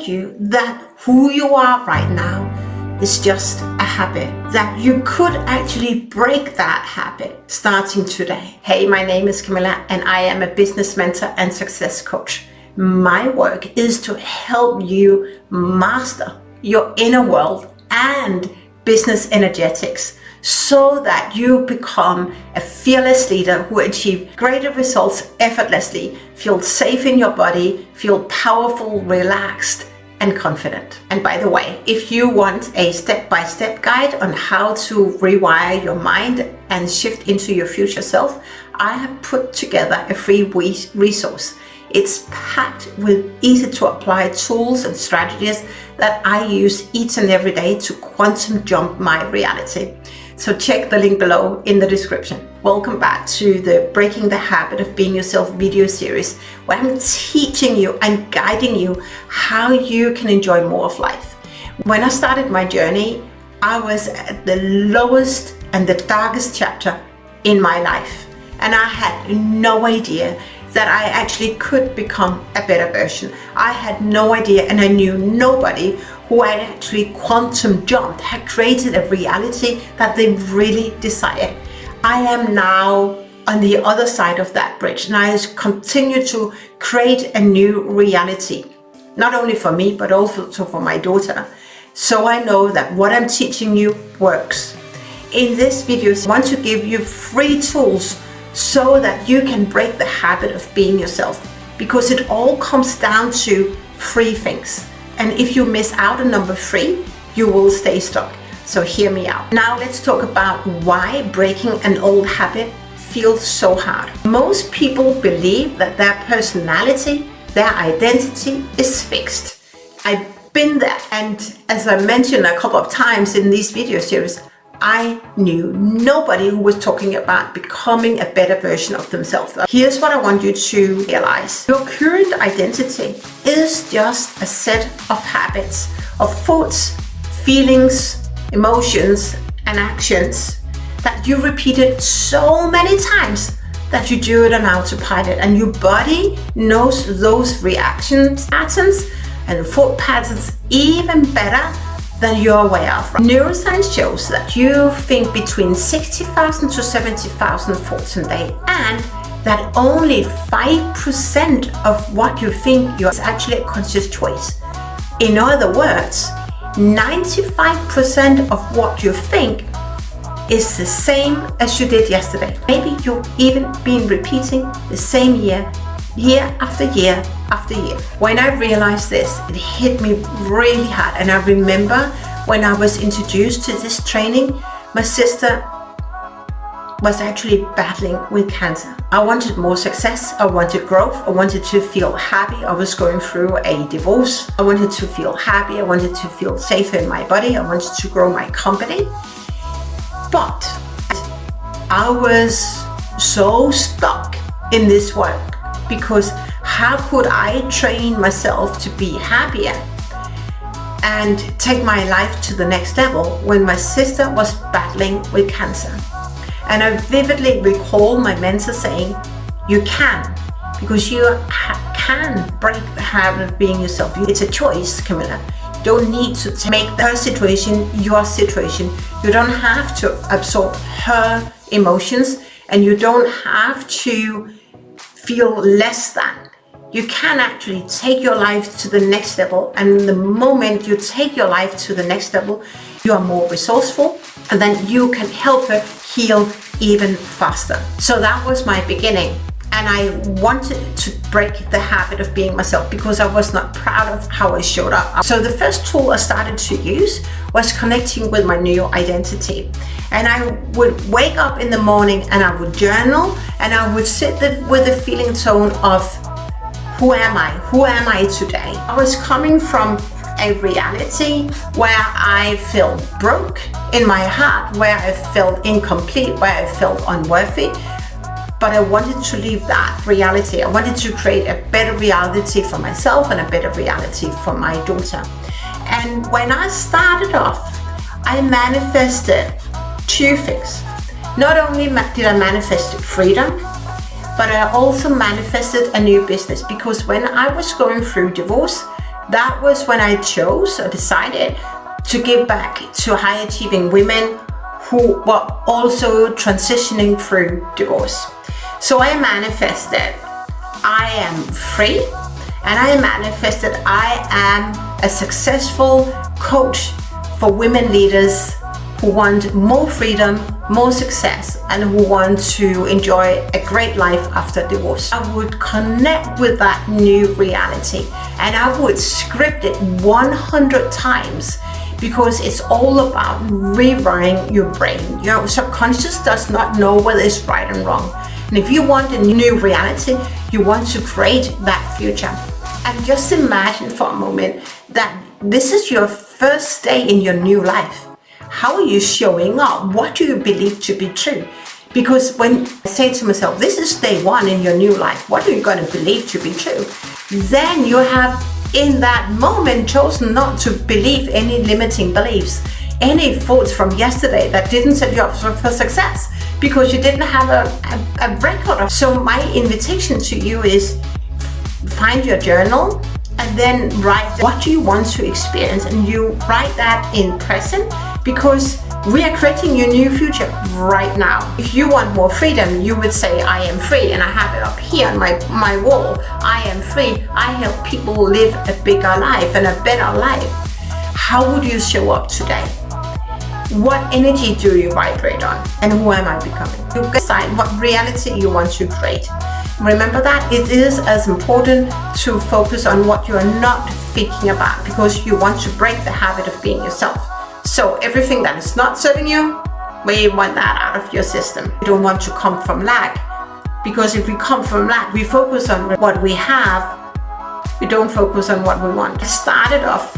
told you that who you are right now is just a habit, that you could actually break that habit starting today. Hey, my name is Camilla and I am a business mentor and success coach. My work is to help you master your inner world and business energetics so that you become a fearless leader who achieves greater results effortlessly, feel safe in your body, feel powerful, relaxed, and confident. And by the way, if you want a step-by-step guide on how to rewire your mind and shift into your future self, I have put together a free resource. It's packed with easy to apply tools and strategies that I use each and every day to quantum jump my reality. So check the link below in the description. Welcome back to the Breaking the Habit of Being Yourself video series, where I'm teaching you and guiding you how you can enjoy more of life. When I started my journey, I was at the lowest and the darkest chapter in my life. And I had no idea that I actually could become a better version. I had no idea, and I knew nobody who had actually quantum jumped, had created a reality that they really desired. I am now on the other side of that bridge, and I continue to create a new reality, not only for me, but also for my daughter. So I know that what I'm teaching you works. In this video, I want to give you free tools so that you can break the habit of being yourself, because it all comes down to 3 things. And if you miss out on number 3, you will stay stuck. So hear me out. Now let's talk about why breaking an old habit feels so hard. Most people believe that their personality, their identity is fixed. I've been there. And as I mentioned a couple of times in these video series, I knew nobody who was talking about becoming a better version of themselves. Here's what I want you to realize. Your current identity is just a set of habits, of thoughts, feelings, emotions, and actions that you repeated so many times that you do it on autopilot, and your body knows those reaction patterns and thought patterns even better than you're aware of. Neuroscience shows that you think between 60,000 to 70,000 thoughts a day, and that only 5% of what you think is actually a conscious choice. In other words, 95% of what you think is the same as you did yesterday. Maybe you've even been repeating the same year after year after year. When I realized this, it hit me really hard. And I remember when I was introduced to this training, my sister was actually battling with cancer. I wanted more success, I wanted growth, I wanted to feel happy. I was going through a divorce. I wanted to feel happy, I wanted to feel safe in my body, I wanted to grow my company. But I was so stuck in this world, because how could I train myself to be happier and take my life to the next level when my sister was battling with cancer? And I vividly recall my mentor saying, you can, because you can break the habit of being yourself. It's a choice, Camilla. You don't need to make her situation your situation. You don't have to absorb her emotions, and you don't have to feel less than. You can actually take your life to the next level, and the moment you take your life to the next level, you are more resourceful, and then you can help her heal even faster. So that was my beginning, and I wanted to break the habit of being myself because I was not proud of how I showed up. So the first tool I started to use was connecting with my new identity. And I would wake up in the morning and I would journal, and I would sit with the feeling tone of, who am I? Who am I today? I was coming from a reality where I felt broke in my heart, where I felt incomplete, where I felt unworthy. But I wanted to leave that reality. I wanted to create a better reality for myself and a better reality for my daughter. And when I started off, I manifested 2 things. Not only did I manifest freedom, but I also manifested a new business, because when I was going through divorce, That was when I chose or decided to give back to high achieving women who were also transitioning through divorce. So I manifested I am free, and I manifested I am a successful coach for women leaders who want more freedom, more success, and who want to enjoy a great life after divorce. I would connect with that new reality, and I would script it 100 times, because it's all about rewiring your brain. Your subconscious does not know whether it's right and wrong. And if you want a new reality, you want to create that future. And just imagine for a moment that this is your first day in your new life. How are you showing up? What do you believe to be true? Because when I say to myself, this is day one in your new life, what are you going to believe to be true? Then you have, in that moment, chosen not to believe any limiting beliefs, any thoughts from yesterday that didn't set you up for success, because you didn't have a record of. So my invitation to you is find your journal and then write what you want to experience, and you write that in present, because we are creating your new future right now. If you want more freedom, you would say, I am free, and I have it up here on my wall. I am free. I help people live a bigger life and a better life. How would you show up today? What energy do you vibrate on? And who am I becoming? You decide what reality you want to create. Remember that it is as important to focus on what you are not thinking about, because you want to break the habit of being yourself. So everything that is not serving you, we want that out of your system. You don't want to come from lack, because if we come from lack, we focus on what we have. We don't focus on what we want. I started off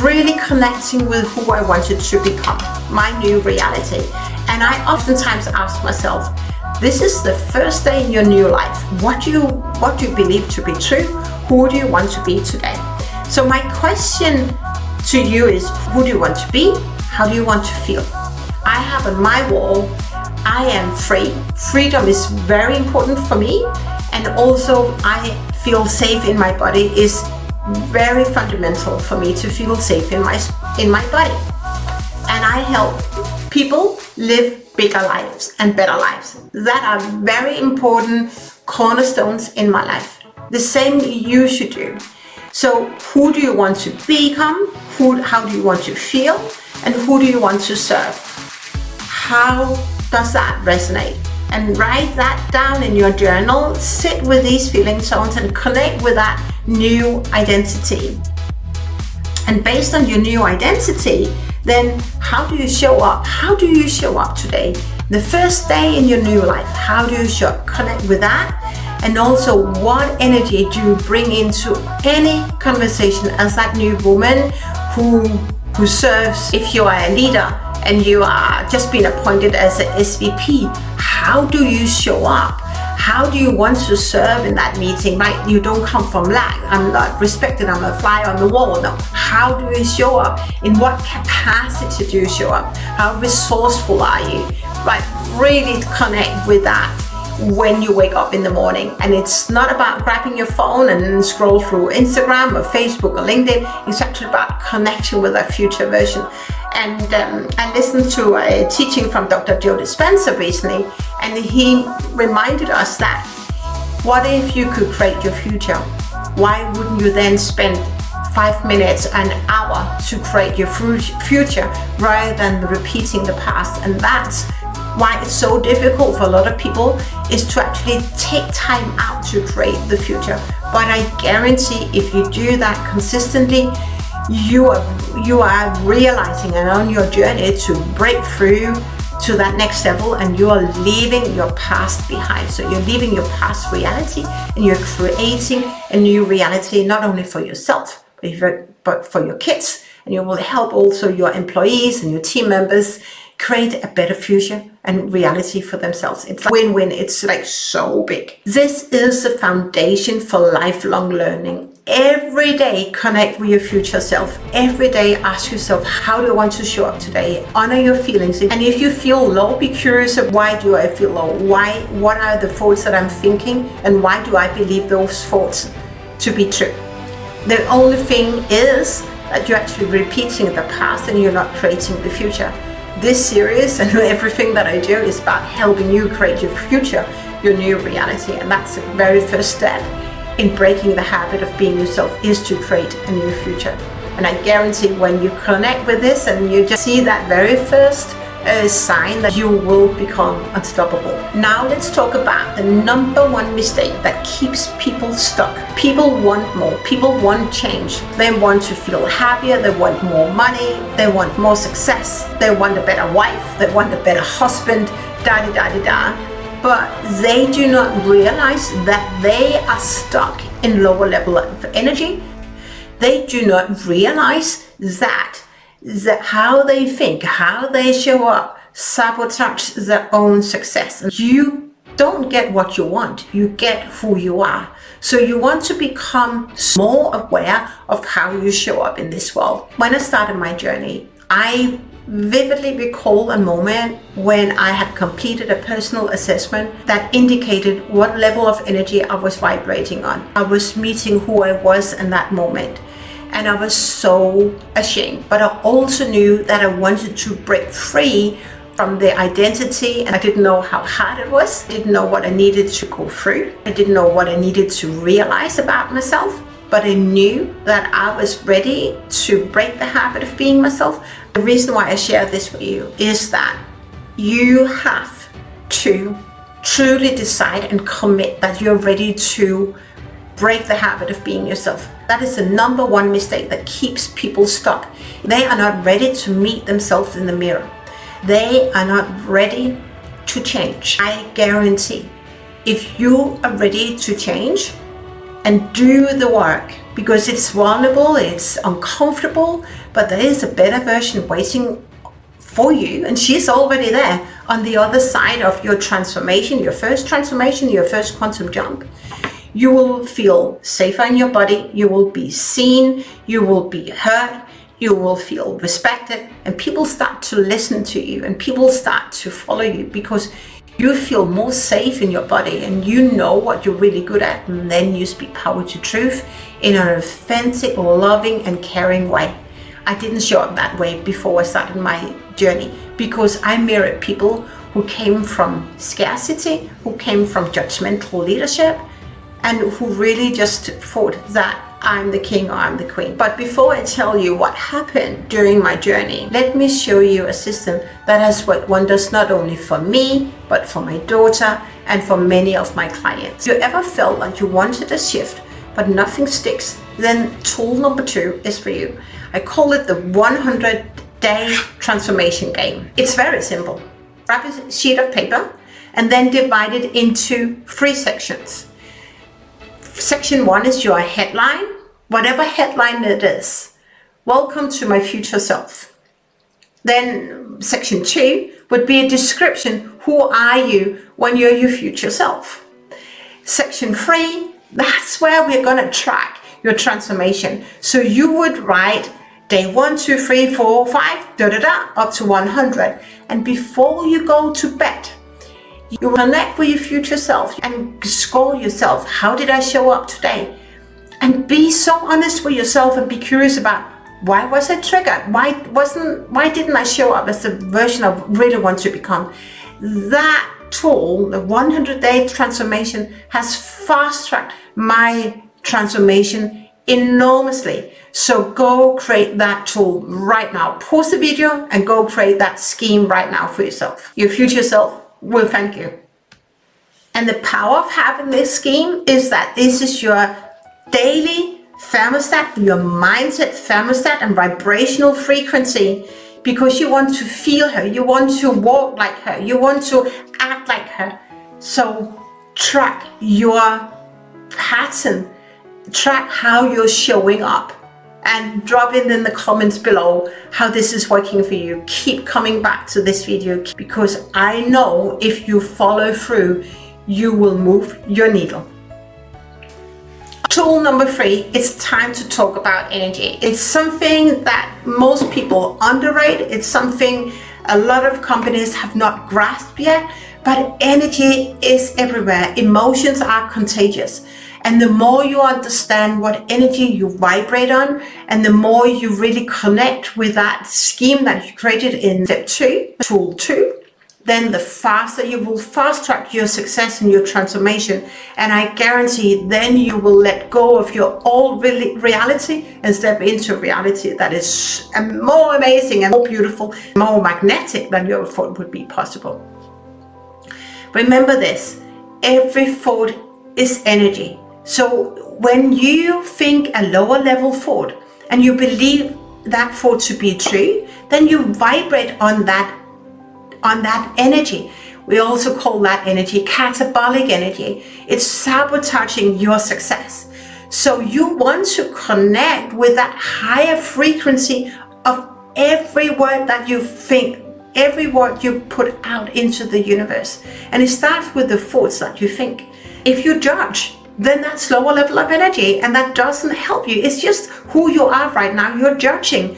really connecting with who I wanted to become, my new reality. And I oftentimes ask myself, this is the first day in your new life. What do you believe to be true? Who do you want to be today? So my question to you is, who do you want to be? How do you want to feel? I have on my wall, I am free. Freedom is very important for me. And also I feel safe in my body is very fundamental for me to feel safe in my body. And I help people live bigger lives and better lives. That are very important cornerstones in my life. The same you should do. So who do you want to become? How do you want to feel? And who do you want to serve? How does that resonate? And write that down in your journal. Sit with these feeling zones and connect with that new identity. And based on your new identity, then how do you show up? How do you show up today? The first day in your new life, how do you show up? Connect with that. And also, what energy do you bring into any conversation as that new woman who serves? If you are a leader and you are just been appointed as an SVP, how do you show up? How do you want to serve in that meeting, right? You don't come from lack. I'm not respected. I'm a fly on the wall. No. How do you show up? In what capacity do you show up? How resourceful are you? Right? Really connect with that when you wake up in the morning. And it's not about grabbing your phone and scroll through Instagram or Facebook or LinkedIn. It's actually about connecting with a future version. And I listened to a teaching from Dr. Joe Dispenza recently, and he reminded us that what if you could create your future? Why wouldn't you then spend 5 minutes, an hour to create your future rather than repeating the past? And that's why it's so difficult for a lot of people, is to actually take time out to create the future. But I guarantee if you do that consistently, you are realizing and on your journey to break through to that next level, and you are leaving your past behind. So you're leaving your past reality and you're creating a new reality, not only for yourself, but for your kids. And you will help also your employees and your team members create a better future and reality for themselves. It's like win-win. It's like so big. This is the foundation for lifelong learning. Every day, connect with your future self. Every day, ask yourself, how do I want to show up today? Honor your feelings. And if you feel low, be curious of, why do I feel low? What are the thoughts that I'm thinking? And why do I believe those thoughts to be true? The only thing is that you're actually repeating the past and you're not creating the future. This series and everything that I do is about helping you create your future, your new reality. And that's the very first step in breaking the habit of being yourself, is to create a new future. And I guarantee when you connect with this and you just see that very first sign, that you will become unstoppable. Now let's talk about the number one mistake that keeps people stuck. People want more. People want change. They want to feel happier. They want more money. They want more success. They want a better wife. They want a better husband. But they do not realize that they are stuck in lower level of energy. They do not realize that how they think, how they show up, sabotage their own success. You don't get what you want, you get who you are. So you want to become more aware of how you show up in this world. When I started my journey, I vividly recall a moment when I had completed a personal assessment that indicated what level of energy I was vibrating on. I was meeting who I was in that moment. And I was so ashamed, but I also knew that I wanted to break free from the identity, and I didn't know how hard it was. I didn't know what I needed to go through. I didn't know what I needed to realize about myself, but I knew that I was ready to break the habit of being myself. The reason why I share this with you is that you have to truly decide and commit that you're ready to break the habit of being yourself. That is the number one mistake that keeps people stuck. They are not ready to meet themselves in the mirror. They are not ready to change. I guarantee, if you are ready to change and do the work, because it's vulnerable, it's uncomfortable, but there is a better version waiting for you, and she's already there on the other side of your transformation, your first quantum jump. You will feel safer in your body, you will be seen, you will be heard, you will feel respected, and people start to listen to you and people start to follow you because you feel more safe in your body and you know what you're really good at, and then you speak power to truth in an authentic, loving and caring way. I didn't show up that way before I started my journey because I mirrored people who came from scarcity, who came from judgmental leadership, and who really just thought that I'm the king or I'm the queen. But before I tell you what happened during my journey, let me show you a system that has worked wonders not only for me, but for my daughter and for many of my clients. If you ever felt like you wanted a shift, but nothing sticks, then tool number 2 is for you. I call it the 100-day transformation game. It's very simple. Grab a sheet of paper and then divide it into 3 sections. Section 1 is your headline, whatever headline it is. Welcome to my future self. Then section 2 would be a description. Who are you when you're your future self? Section 3, that's where we're going to track your transformation. So you would write day 1, 2, 3, 4, 5, up to 100. And before you go to bed, you connect with your future self and score yourself. How did I show up today? And be so honest with yourself and be curious about, why was I triggered? Why didn't I show up as the version I really want to become? That tool, the 100-day transformation, has fast-tracked my transformation enormously. So go create that tool right now. Pause the video and go create that scheme right now for yourself. Your future self will thank you. And the power of having this scheme is that this is your daily thermostat, your mindset thermostat and vibrational frequency, because you want to feel her, you want to walk like her, you want to act like her. So track your pattern, track how you're showing up, and drop it in the comments below how this is working for you. Keep coming back to this video because I know if you follow through, you will move your needle. Tool number 3, it's time to talk about energy. It's something that most people underrate. It's something a lot of companies have not grasped yet, but energy is everywhere. Emotions are contagious. And the more you understand what energy you vibrate on, and the more you really connect with that scheme that you created in step 2, tool 2, then the faster you will fast track your success and your transformation. And I guarantee then you will let go of your old reality and step into a reality that is more amazing and more beautiful, more magnetic than you ever thought would be possible. Remember this, every thought is energy. So when you think a lower level thought and you believe that thought to be true, then you vibrate on that energy. We also call that energy catabolic energy. It's sabotaging your success. So you want to connect with that higher frequency of every word that you think, every word you put out into the universe. And it starts with the thoughts that you think. If you judge, then that's lower level of energy, and that doesn't help you. It's just who you are right now. You're judging.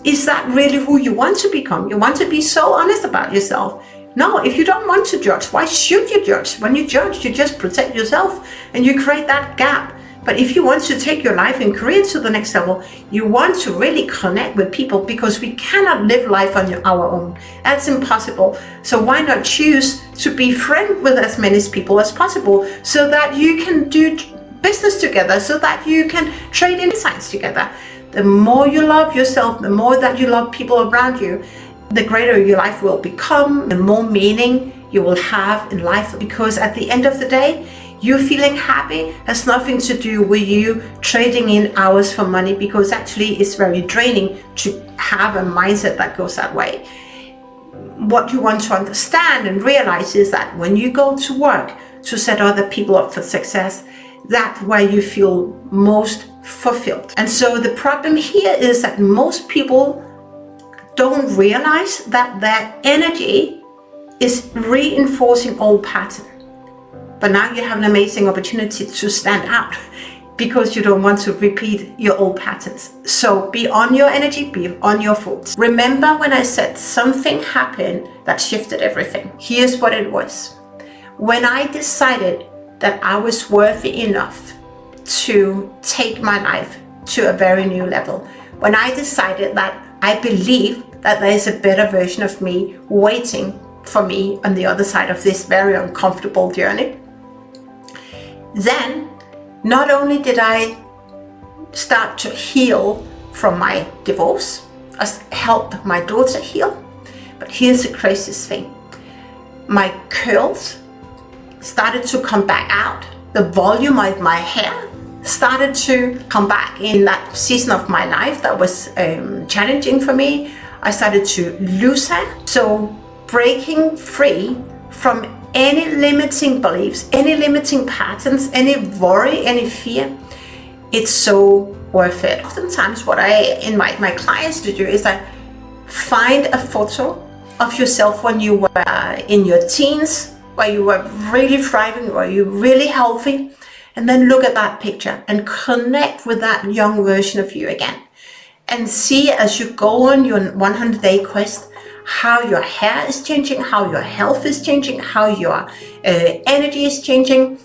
Is that really who you want to become? You want to be so honest about yourself. No, if you don't want to judge, why should you judge? When you judge, you just protect yourself and you create that gap. But if you want to take your life and career to the next level, you want to really connect with people, because we cannot live life on our own. That's impossible. So why not choose to be friends with as many people as possible, so that you can do business together, so that you can trade insights together. The more you love yourself, the more that you love people around you, the greater your life will become, the more meaning you will have in life. Because at the end of the day, you feeling happy has nothing to do with you trading in hours for money, because actually it's very draining to have a mindset that goes that way. What you want to understand and realize is that when you go to work to set other people up for success, that's where you feel most fulfilled. And so the problem here is that most people don't realize that their energy is reinforcing old patterns. But now you have an amazing opportunity to stand out, because you don't want to repeat your old patterns. So be on your energy, be on your thoughts. Remember when I said something happened that shifted everything? Here's what it was. When I decided that I was worthy enough to take my life to a very new level, when I decided that I believe that there is a better version of me waiting for me on the other side of this very uncomfortable journey, then not only did I start to heal from my divorce, I helped my daughter heal, but here's the craziest thing. My curls started to come back out. The volume of my hair started to come back. In that season of my life that was challenging for me, I started to lose hair. So breaking free from any limiting beliefs, any limiting patterns, any worry, any fear, it's so worth it. Oftentimes what I invite my clients to do is that find a photo of yourself when you were in your teens, where you were really thriving, where you were really healthy, and then look at that picture and connect with that young version of you again. And see, as you go on your 100-day quest, how your hair is changing, how your health is changing, how your energy is changing.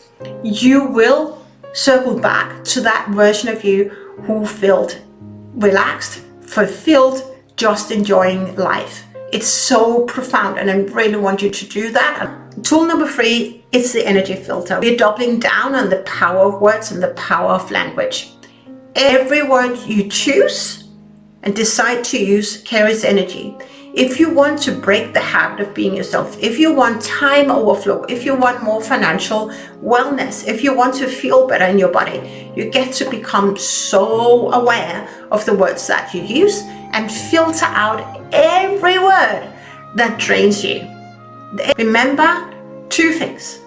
You will circle back to that version of you who felt relaxed, fulfilled, just enjoying life. It's so profound, and I really want you to do that. Tool number 3 is the energy filter. We're doubling down on the power of words and the power of language. Every word you choose and decide to use carries energy. If you want to break the habit of being yourself, if you want time overflow, if you want more financial wellness, if you want to feel better in your body, you get to become so aware of the words that you use and filter out every word that drains you. Remember 2 things.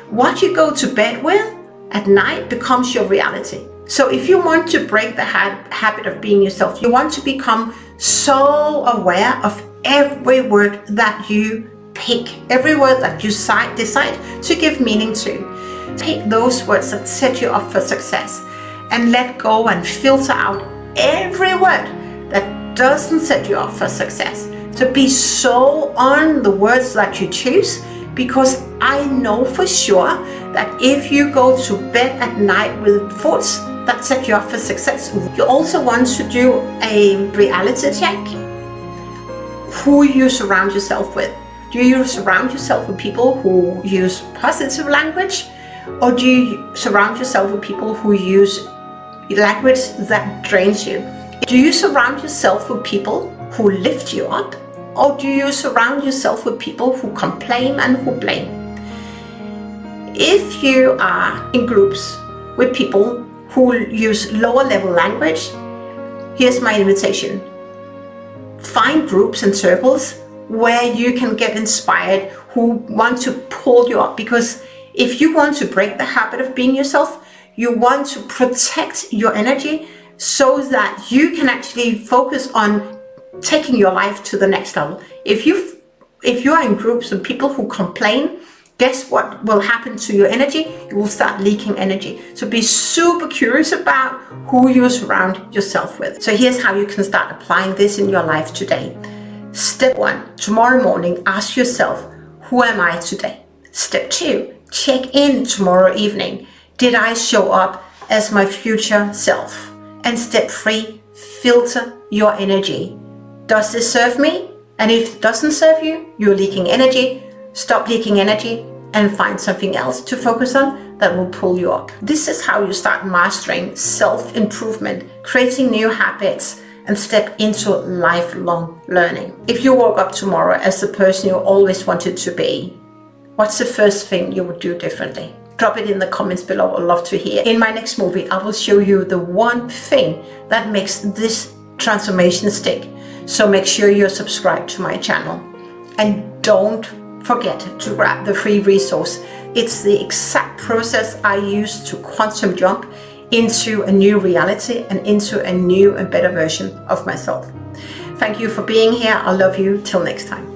What you go to bed with at night becomes your reality. So if you want to break the habit of being yourself, you want to become so aware of every word that you pick, every word that you decide to give meaning to. Pick those words that set you up for success and let go and filter out every word that doesn't set you up for success. So be so on the words that you choose, because I know for sure that if you go to bed at night with thoughts that set you up for success, you also want to do a reality check. Who you surround yourself with. Do you surround yourself with people who use positive language, or do you surround yourself with people who use language that drains you? Do you surround yourself with people who lift you up, or do you surround yourself with people who complain and who blame? If you are in groups with people who use lower level language, here's my invitation. Find groups and circles where you can get inspired, who want to pull you up, because if you want to break the habit of being yourself, you want to protect your energy so that you can actually focus on taking your life to the next level. If you are in groups of people who complain, guess what will happen to your energy? You will start leaking energy. So be super curious about who you surround yourself with. So here's how you can start applying this in your life today. Step 1, tomorrow morning, ask yourself, who am I today? Step 2, check in tomorrow evening. Did I show up as my future self? And step 3, filter your energy. Does this serve me? And if it doesn't serve you, you're leaking energy. Stop leaking energy and find something else to focus on that will pull you up. This is how you start mastering self-improvement, creating new habits, and step into lifelong learning. If you woke up tomorrow as the person you always wanted to be, what's the first thing you would do differently? Drop it in the comments below. I'd love to hear. In my next movie, I will show you the one thing that makes this transformation stick. So make sure you're subscribed to my channel. And don't forget to grab the free resource. It's the exact process I use to quantum jump into a new reality and into a new and better version of myself. Thank you for being here. I love you. Till next time.